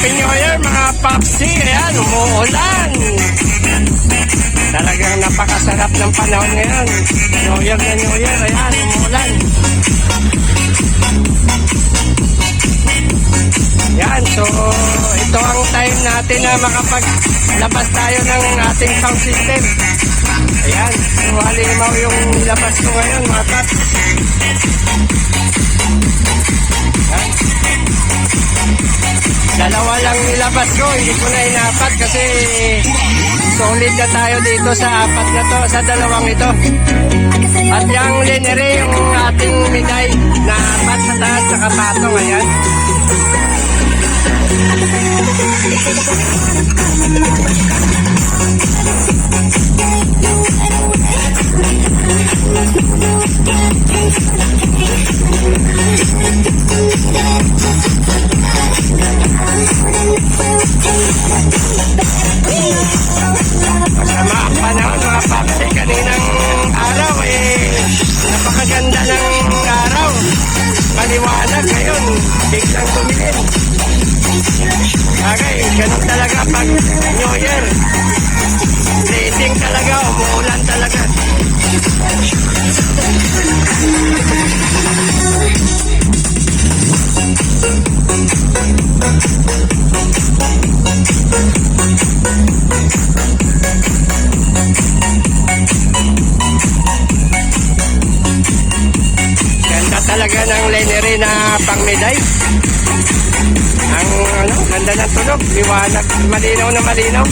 Happy New Year mga papsi. Ayan, umuulan. Talagang napakasarap ng panahon ngayon. New Year na New Year. Ayan, umuulan. Yan, so ito ang time natin na makapaglabas tayo ng ating sound system. Ayan, so halimaw yung labas ko ngayon mga paps. Yan. Dalawa lang nilabas ko, hindi ko na inapat kasi solid na tayo dito sa apat na to, sa dalawang ito. At yung linere, yung ating miday na apat sa taas sa kapatong, ayan. Masama ang panahon mga papsi. Kaninang araw napakaganda ng araw. Maliwanag ngayon, biglang tumilin. Okay, ganun talaga pag New Year. Blazing talaga, umuulan talaga. Ganda talaga ng linery na pangmiday. Ang ganda ng tunog, liwanag, malinaw na malinaw.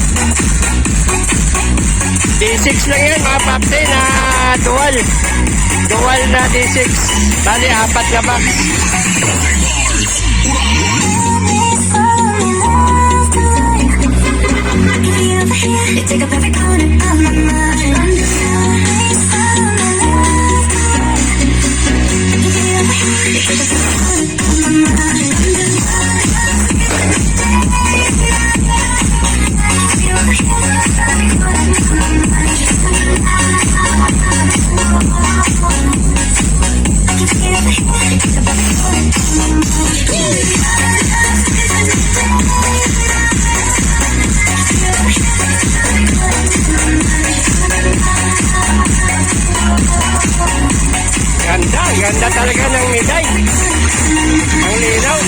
D6 lang yan mga papsi na dual na D6, bali apat na box. Ganda talaga ng miday. Ang linaw.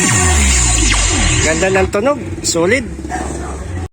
Ganda ng tunog. Solid.